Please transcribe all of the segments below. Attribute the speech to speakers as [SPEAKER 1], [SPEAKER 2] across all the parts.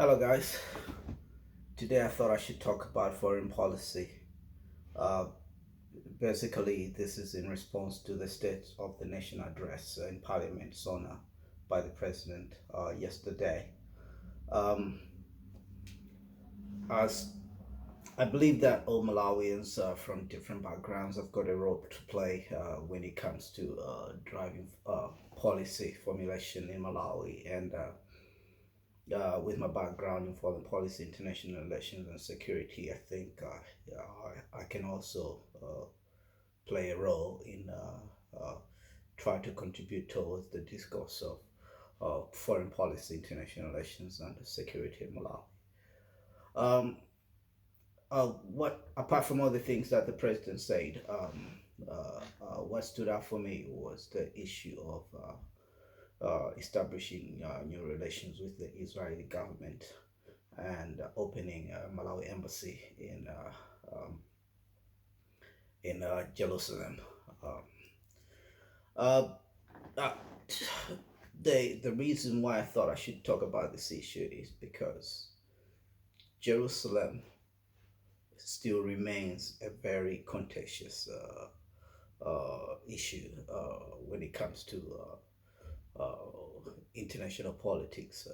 [SPEAKER 1] Hello, guys. Today I thought I should talk about foreign policy. Uh, Basically, this is in response to the State of the Nation address in Parliament, SONA, by the President yesterday. Um, as I believe that all Malawians from different backgrounds have got a role to play when it comes to driving policy formulation in Malawi. And with my background in foreign policy, international relations, and security, I think I can also play a role in try to contribute towards the discourse of foreign policy, international relations, and security in Malawi. Um, what apart from all the things that the president said, what stood out for me was the issue of establishing new relations with the Israeli government and opening a Malawi embassy in Jerusalem. Um, uh, uh, the reason why I thought I should talk about this issue is because Jerusalem still remains a very contentious issue when it comes to international politics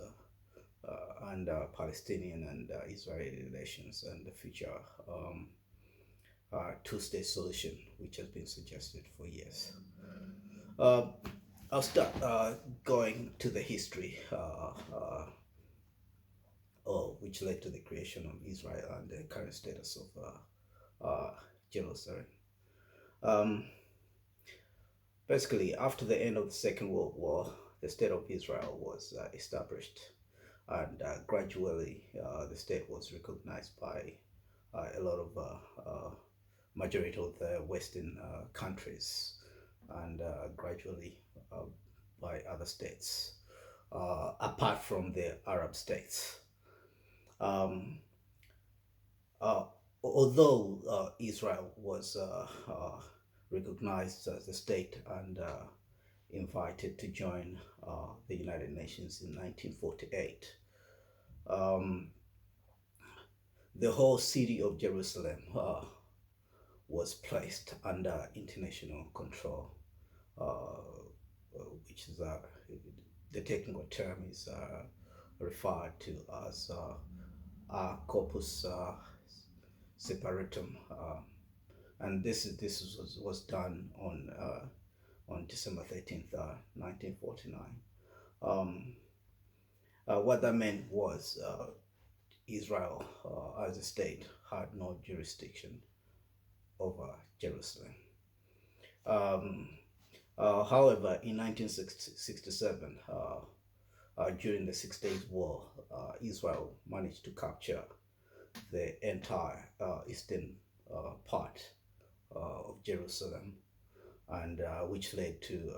[SPEAKER 1] and Palestinian and Israeli relations and the future two-state solution, which has been suggested for years. Uh, I'll start going to the history, which led to the creation of Israel and the current status of Jerusalem. Um, Basically, after the end of the Second World War, the state of Israel was established, and gradually the state was recognized by a lot of majority of the Western countries, and gradually by other states, apart from the Arab states. Um, uh, Although Israel was recognized as a state and invited to join the United Nations in 1948, um, the whole city of Jerusalem was placed under international control, which is the technical term is referred to as corpus separatum, and this was done on December 13th, 1949. Um, what that meant was Israel, as a state, had no jurisdiction over Jerusalem. Um, However, in 1967, during the Six Days War, Israel managed to capture the entire eastern part of Jerusalem, and which led to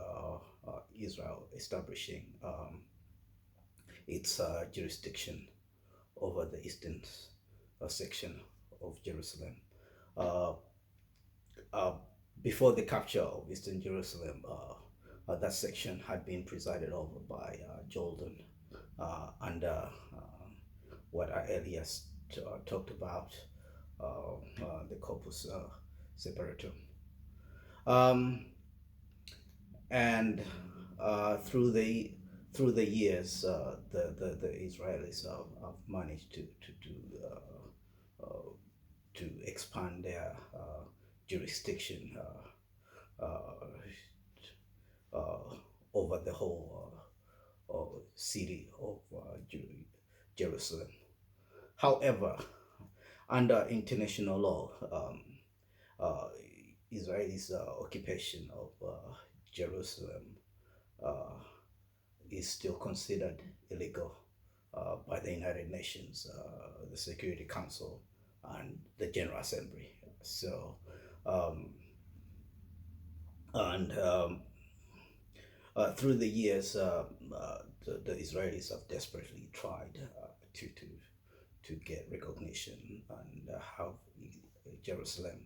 [SPEAKER 1] Israel establishing its jurisdiction over the eastern section of Jerusalem. Uh, uh, Before the capture of eastern Jerusalem, that section had been presided over by Jordan under what I earlier talked about, the corpus separatum. Um, and through the years, the Israelis have managed to expand their jurisdiction uh, over the whole city of Jerusalem. However, under international law, uh, Israel's occupation of Jerusalem uh, is still considered illegal by the United Nations, the Security Council, and the General Assembly. So, um, and through the years, the Israelis have desperately tried to get recognition and have Jerusalem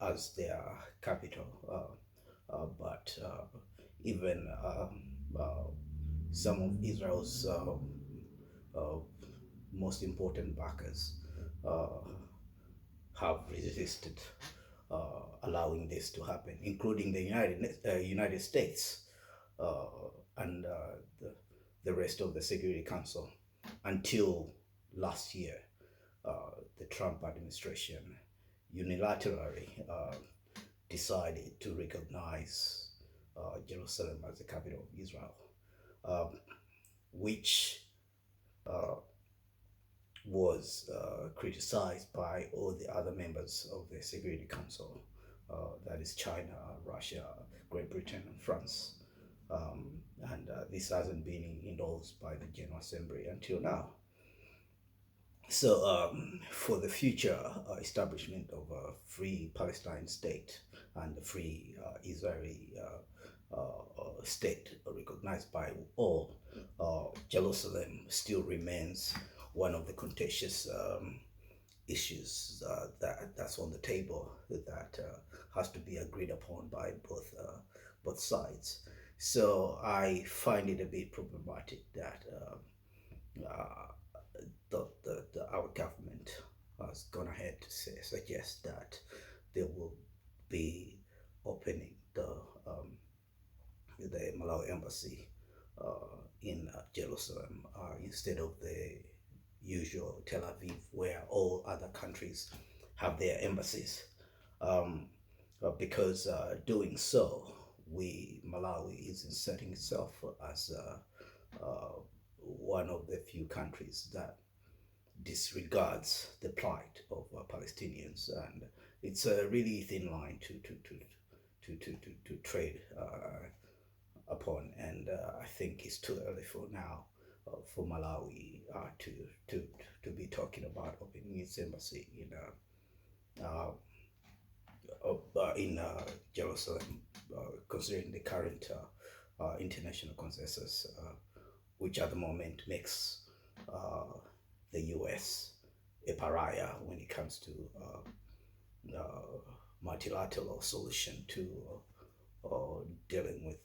[SPEAKER 1] as their capital. But even some of Israel's most important backers uh, have resisted allowing this to happen, including the United States uh, and the rest of the Security Council, until last year. The Trump administration unilaterally decided to recognize Jerusalem as the capital of Israel, um, which uh, was criticized by all the other members of the Security Council, that is China, Russia, Great Britain, and France. Um, and this hasn't been endorsed by the General Assembly until now. So, for the future establishment of a free Palestine state and a free Israeli state recognized by all, Jerusalem still remains one of the contentious issues that's on the table that has to be agreed upon by both sides. So I find it a bit problematic that uh, our government has gone ahead to suggest that they will be opening the Malawi embassy in Jerusalem instead of the usual Tel Aviv, where all other countries have their embassies. Um, because doing so, Malawi is inserting itself as one of the few countries that disregards the plight of Palestinians, and it's a really thin line to trade upon. And I think it's too early for now for Malawi to be talking about opening its embassy in Jerusalem, considering the current international consensus, which at the moment makes the U.S. a pariah when it comes to multilateral solution to dealing with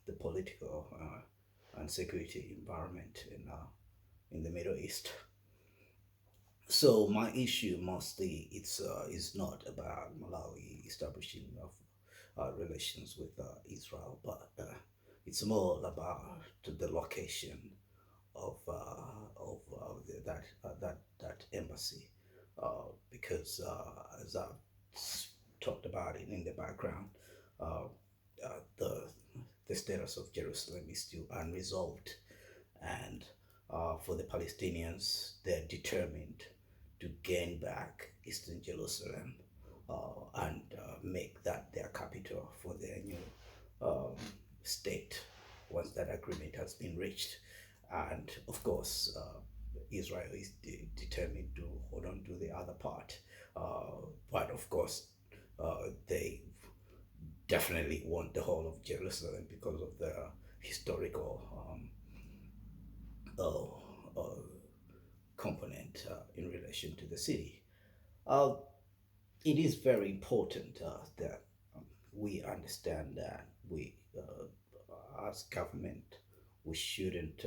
[SPEAKER 1] the political and security environment in the Middle East. So my issue mostly is not about Malawi establishing of relations with Israel, but it's more about the location of that embassy, because as I've talked about it in the background, uh, the status of Jerusalem is still unresolved, and for the Palestinians, they're determined to gain back Eastern Jerusalem and make that their capital for their new um, state once that agreement has been reached. And of course, Israel is determined to hold on to the other part. But of course, they definitely want the whole of Jerusalem because of the historical uh, component in relation to the city. Uh, it is very important that we understand that as government, we shouldn't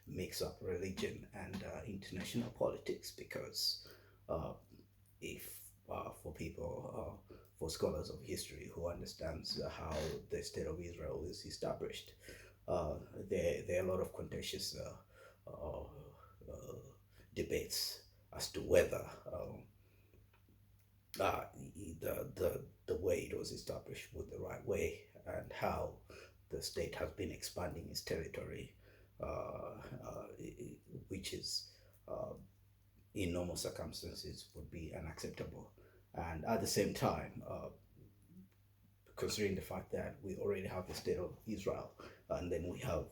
[SPEAKER 1] mix up religion and international politics, because uh, if for people, for scholars of history who understands how the state of Israel is established, uh, there are a lot of contentious debates as to whether uh, the way it was established was the right way, and how the state has been expanding its territory, which is in normal circumstances would be unacceptable. And at the same time, considering the fact that we already have the state of Israel, and then we have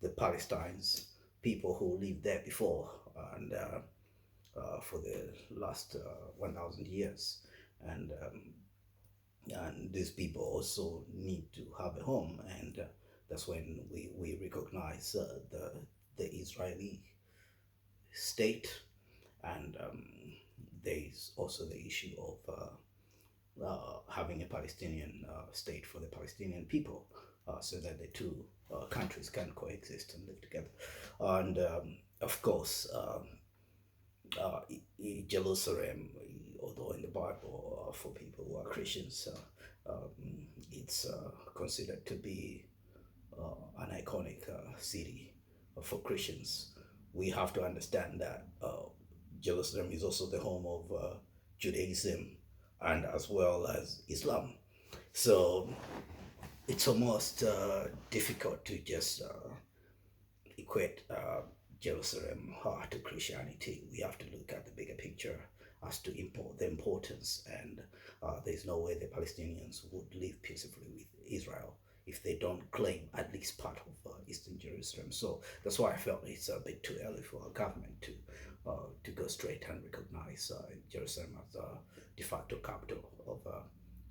[SPEAKER 1] the Palestinians, people who lived there before, and for the last 1,000 years, and these people also need to have a home, and that's when we recognize the Israeli state, and there's also the issue of having a Palestinian state for the Palestinian people, so that the two countries can coexist and live together. And of course, Jerusalem, although in the Bible, for people who are Christians, it's considered to be an iconic city for Christians. We have to understand that Jerusalem is also the home of Judaism and as well as Islam. So it's almost difficult to just equate Jerusalem to Christianity. We have to look at the bigger picture as to the importance, and there's no way the Palestinians would live peacefully with Israel if they don't claim at least part of Eastern Jerusalem. So that's why I felt it's a bit too early for our government to go straight and recognize Jerusalem as the de facto capital of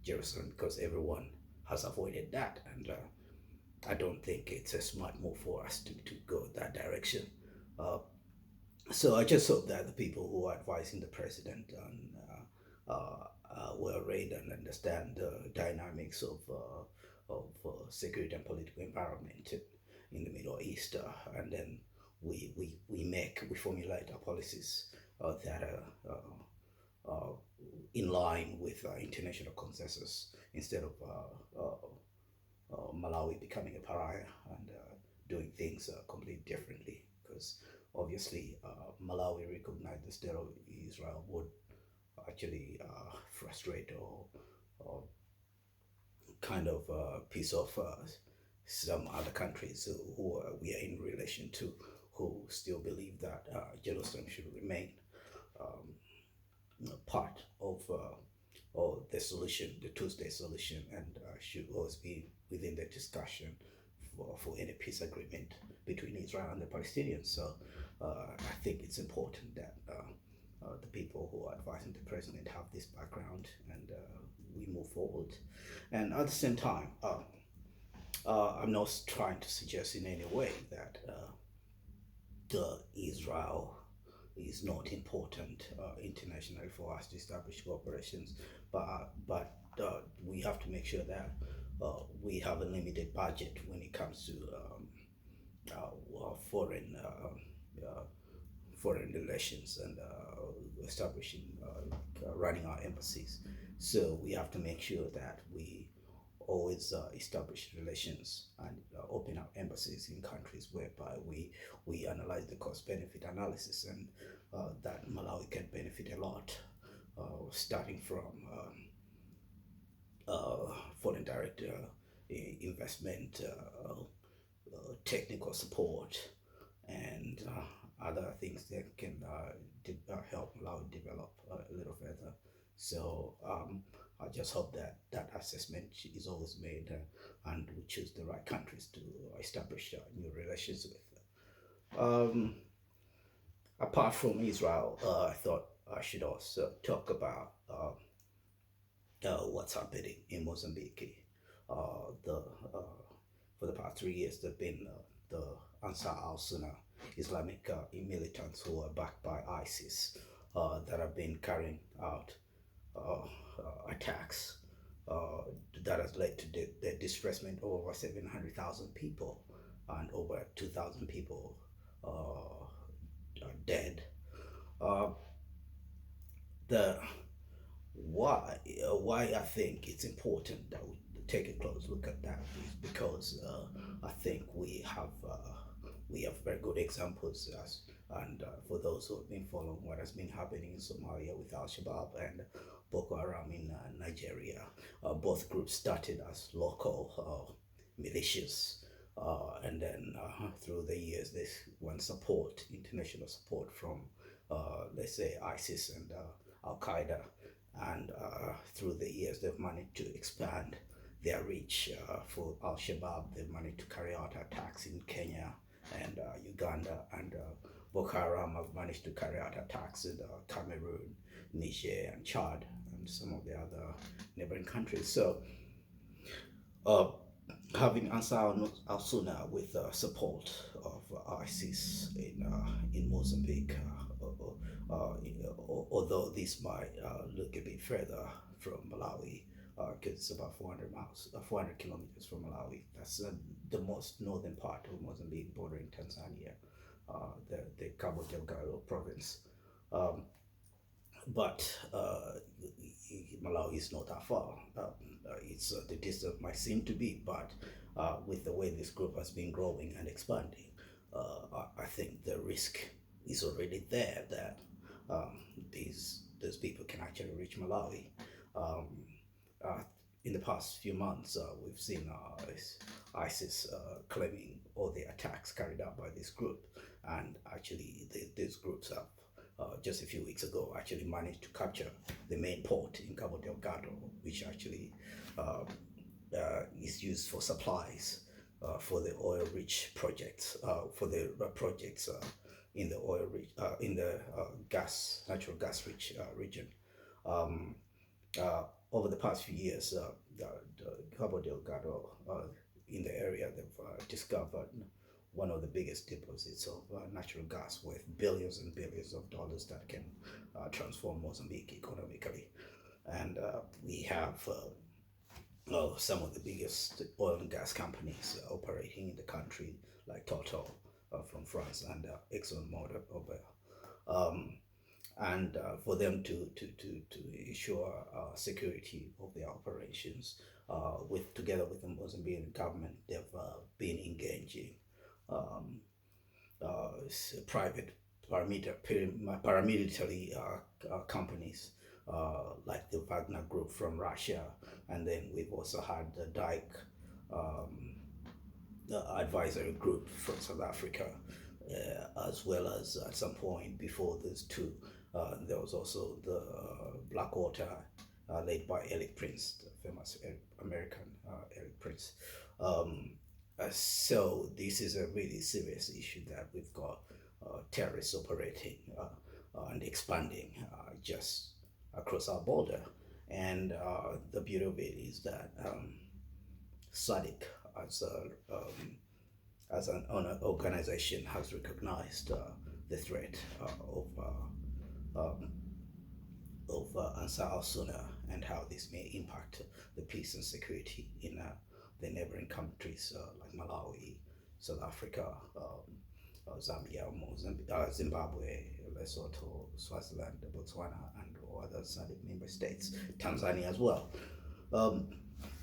[SPEAKER 1] Jerusalem, because everyone has avoided that, and I don't think it's a smart move for us to go that direction. Uh, so I just hope that the people who are advising the president will read and understand the dynamics of security and political environment in the Middle East, and then we formulate our policies that are in line with international consensus, instead of Malawi becoming a pariah and doing things completely differently. Because obviously, Malawi recognized the state of Israel would actually frustrate or kind of piece off some other countries who we are in relation to, who still believe that Jerusalem should remain part of the solution, the two-state solution, and should always be within the discussion for any peace agreement between Israel and the Palestinians. So I think it's important that the people who are advising the president have this background, and we move forward. And at the same time, I'm not trying to suggest in any way that the Israel is not important internationally for us to establish cooperations, but we have to make sure that we have a limited budget when it comes to foreign foreign relations and establishing running our embassies. So we have to make sure that we always establish relations and open up embassies in countries whereby we analyze the cost benefit analysis, and that Malawi can benefit a lot, starting from foreign direct investment, technical support, and other things that can help Malawi develop a little further. So I just hope that that assessment is always made, and we choose the right countries to establish new relations with. Apart from Israel, I thought I should also talk about what's happening in Mozambique. The For the past 3 years, there've been the Ansar al-Sunnah Islamic militants who are backed by ISIS that have been carrying out attacks that has led to the displacement of over 700,000 people, and over 2,000 people are dead. Uh, the why I think it's important that we take a close look at that is because I think we have very good examples, and for those who have been following what has been happening in Somalia with Al Shabaab and Boko Haram in Nigeria. Both groups started as local militias, and then through the years they won support, international support from, let's say, ISIS and Al Qaeda, and through the years they've managed to expand their reach. For Al Shabaab, they've managed to carry out attacks in Kenya and Uganda, and Boko Haram have managed to carry out attacks in Cameroon, Niger, and Chad, and some of the other neighboring countries. So, having Ansar al-Sunnah with support of ISIS in Mozambique, although this might look a bit further from Malawi, because it's about 400 kilometers from Malawi. That's the most northern part of Mozambique, bordering Tanzania, the Cabo Delgado province. Um, but Malawi is not that far. It's the distance might seem to be, but with the way this group has been growing and expanding, I think the risk is already there that these people can actually reach Malawi. Um, uh, in the past few months, we've seen ISIS claiming all the attacks carried out by this group, and actually these groups have just a few weeks ago actually managed to capture the main port in Cabo Delgado, which actually is used for supplies for the oil-rich projects, for the projects in the oil-rich, in the natural gas-rich region. Um, Over the past few years, the Cabo Delgado in the area, they've discovered one of the biggest deposits of natural gas worth billions and billions of dollars that can transform Mozambique economically. And we have some of the biggest oil and gas companies operating in the country, like Total from France and ExxonMobil. And for them to ensure security of their operations, together with the Mozambican government, they've been engaging private paramilitary companies like the Wagner Group from Russia, and then we've also had the Dyke advisory group from South Africa, as well as at some point before those two, there was also the Blackwater, led by Eric Prince, the famous American Eric Prince. So this is a really serious issue that we've got terrorists operating and expanding just across our border. And the beauty of it is that SADC as an organization has recognized the threat of Ansar al-Sunnah and how this may impact the peace and security in the neighboring countries like Malawi, South Africa, Zambia, Mozambique, Zimbabwe, Lesotho, Swaziland, Botswana, and other SADC member states, Tanzania as well.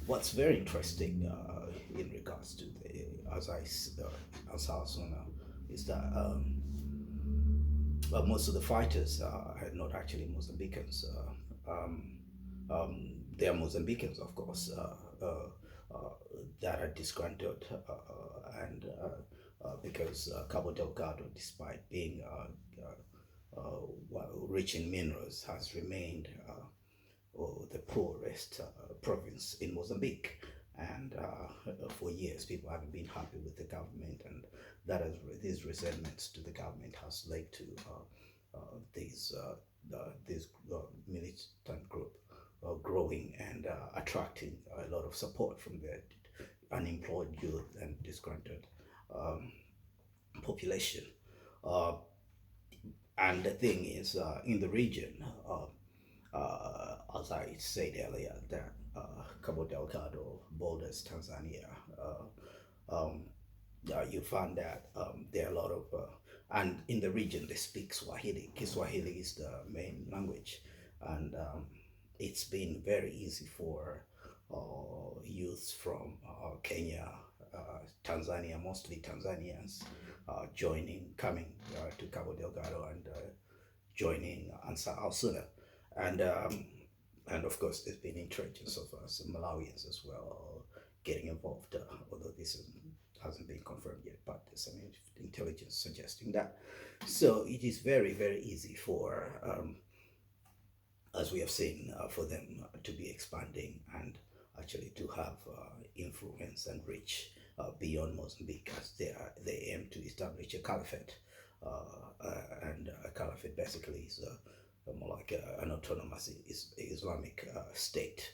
[SPEAKER 1] What's very interesting in regards to the Ansar al-Sunnah is that most of the fighters are not actually Mozambicans. They are Mozambicans, of course, that are disgruntled, and because Cabo Delgado, despite being rich in minerals, has remained the poorest province in Mozambique. And for years, people haven't been happy with the government, and these resentments to the government has led to this militant group growing and attracting a lot of support from the unemployed youth and disgruntled population. And the thing is, in the region, as I said earlier, that Cabo Delgado borders Tanzania. You find that there are a lot of, and in the region they speak Swahili. Kiswahili is the main language, and it's been very easy for youths from Kenya, Tanzania, mostly Tanzanians, coming to Cabo Delgado and joining Ansar al-Sunnah. And of course, there's been insurgents of some Malawians as well getting involved, although this hasn't been confirmed yet, but there's some intelligence suggesting that. So it is very, very easy for, as we have seen, for them to be expanding and actually to have influence and reach beyond Mozambique, as they aim to establish a caliphate. And a caliphate basically is more like an autonomous Islamic state,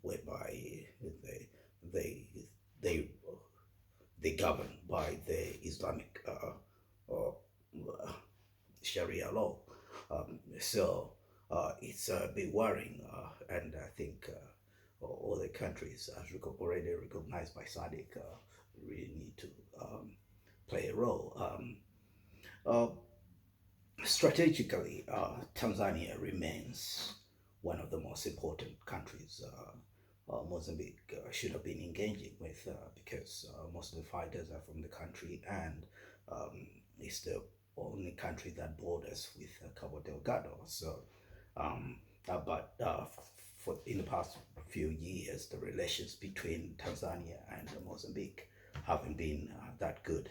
[SPEAKER 1] whereby they govern by the Islamic Sharia law. So it's a bit worrying, and I think all the countries, as already recognized by SADC, really need to play a role. Uh, Strategically, Tanzania remains one of the most important countries Mozambique should have been engaging with because most of the fighters are from the country, and it's the only country that borders with Cabo Delgado. So, um, for in the past few years, the relations between Tanzania and Mozambique haven't been that good,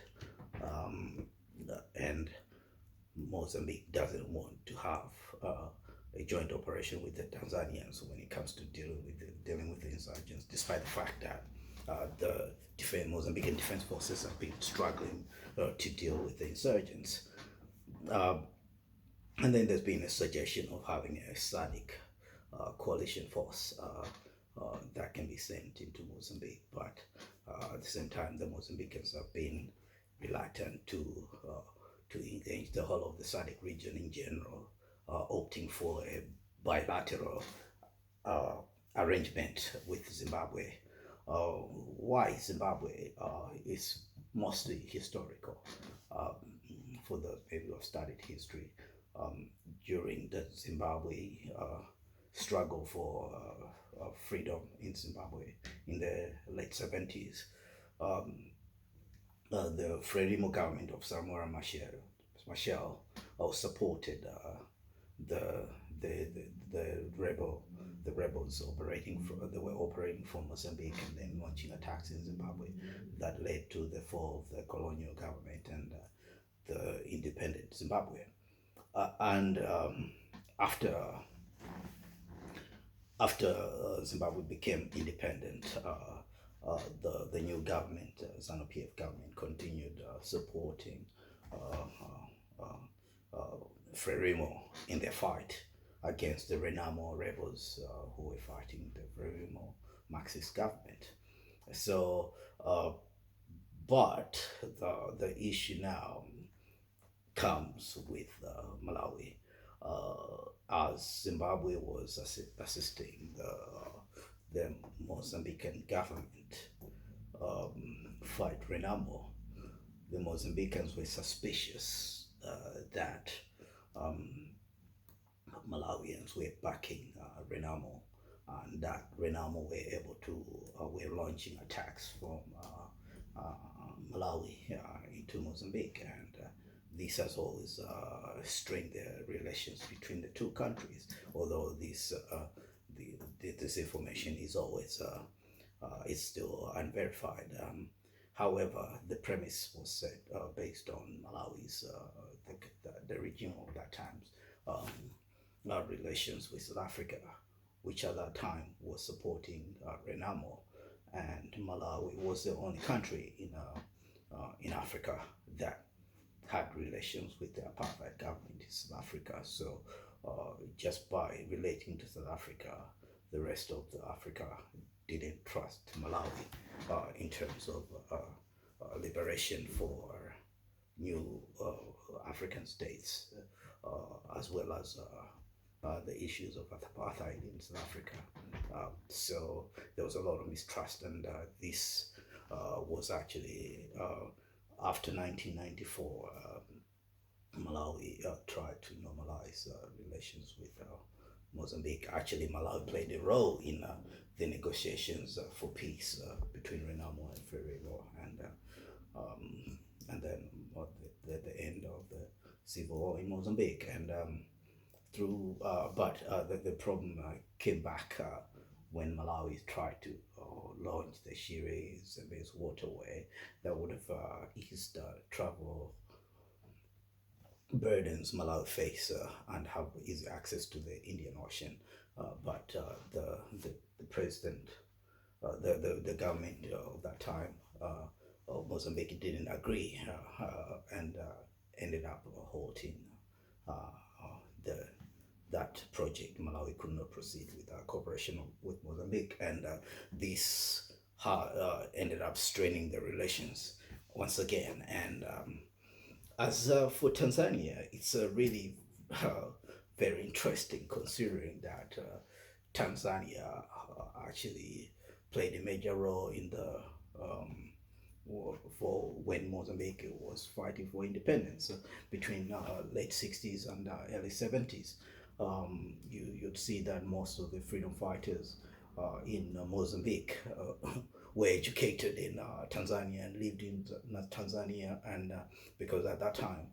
[SPEAKER 1] um, and Mozambique doesn't want to have a joint operation with the Tanzanians when it comes to dealing with the insurgents, despite the fact that the Mozambican defense forces have been struggling to deal with the insurgents. Uh, and then there's been a suggestion of having a SADC coalition force that can be sent into Mozambique, but at the same time, the Mozambicans have been reluctant to engage the whole of the SADC region in general, opting for a bilateral uh, arrangement with Zimbabwe. Why Zimbabwe is mostly historical. Um, for those maybe who have studied history, um, during the Zimbabwe struggle for freedom in Zimbabwe in the late 70s, um, the Frelimo government of Samora Machel supported the, the the the rebels they were operating from Mozambique and then launching attacks in Zimbabwe that led to the fall of the colonial government and the independent Zimbabwe. And after Zimbabwe became independent, the new government, ZANU-PF government, continued supporting Frelimo in their fight against the Renamo rebels who were fighting the Frelimo Marxist government. So, but the issue now comes with Malawi, as Zimbabwe was assisting the Mozambican government fight Renamo. The Mozambicans were suspicious that um, Malawians were backing Renamo, and that Renamo were able to were launching attacks from Malawi into Mozambique, and this has always strained the relations between the two countries. Although this information is always is still unverified. However, the premise was set based on Malawi's the regime of that time's relations with South Africa, which at that time was supporting Renamo, and Malawi was the only country in Africa that had relations with the apartheid government in South Africa. So just by relating to South Africa, the rest of the Africa didn't trust Malawi in terms of liberation for new African states, as well as the issues of apartheid in South Africa. So there was a lot of mistrust, and this was actually after 1994. Malawi tried to normalize relations with Mozambique. Actually, Malawi played a role in the negotiations for peace between Renamo and Frelimo, and then the end of the civil war in Mozambique. And the problem came back when Malawi tried to launch the Shire-Zambezi waterway that would have eased travel burdens Malawi face and have easy access to the Indian Ocean. But the president, the government of that time of Mozambique didn't agree and ended up halting the that project. Malawi could not proceed with cooperation with Mozambique, and this ended up straining the relations once again. And as for Tanzania, it's really very interesting considering that Tanzania actually played a major role in the for when Mozambique was fighting for independence between late 60s and early 70s. You'd see that most of the freedom fighters in Mozambique were educated in Tanzania and lived in Tanzania, and because at that time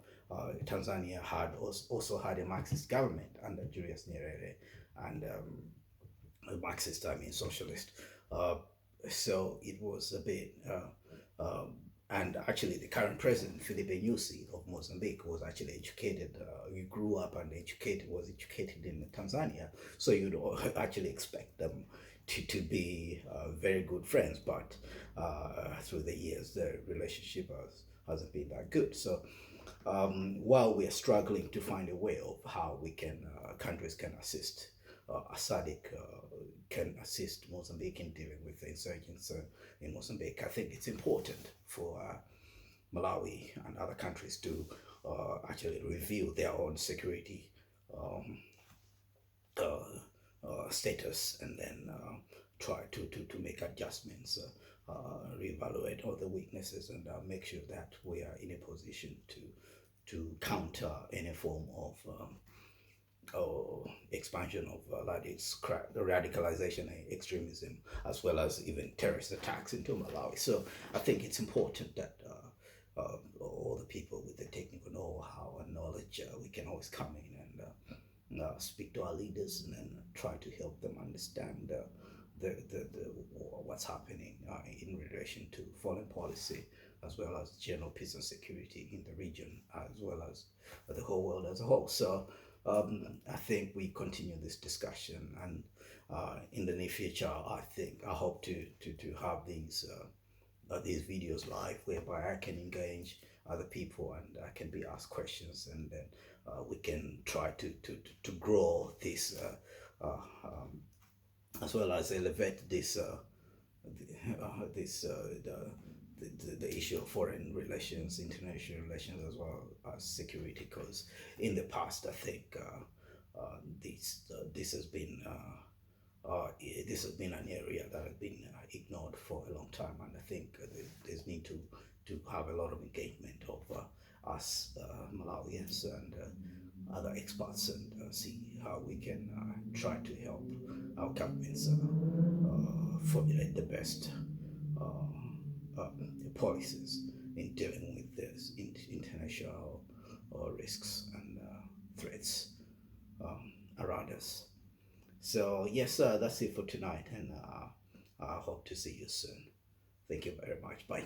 [SPEAKER 1] Tanzania had also had a Marxist government under Julius Nyerere, and Marxist, I mean socialist. Uh, so it was a bit, and actually the current president, Filipe Nyusi of Mozambique, was actually educated. He grew up and was educated in Tanzania. So you'd actually expect them to be very good friends, but through the years, the relationship hasn't been that good. So while we are struggling to find a way of how we can, countries can assist, SADC can assist Mozambique in dealing with the insurgents in Mozambique. I think it's important for Malawi and other countries to actually review their own security um, status, and then try to make adjustments, reevaluate all the weaknesses, and make sure that we are in a position to counter any form of expansion of radicalization and extremism, as well as even terrorist attacks into Malawi. So I think it's important that all the people with the technical know-how and knowledge, we can always come in and speak to our leaders, and then try to help them understand what's happening in relation to foreign policy, as well as general peace and security in the region, as well as the whole world as a whole. So I think we continue this discussion, and in the near future, I hope to have these videos live, whereby I can engage other people and I can be asked questions, and then we can try to grow this, as well as elevate this this the issue of foreign relations, international relations, as well as security. Because in the past, I think this has been this has been an area that has been ignored for a long time, and I think there's need to have a lot of engagement of us Malawians and other experts, and see how we can try to help our governments formulate the best policies in dealing with this international risks and threats around us. So yes, that's it for tonight, and I hope to see you soon. Thank you very much. Bye.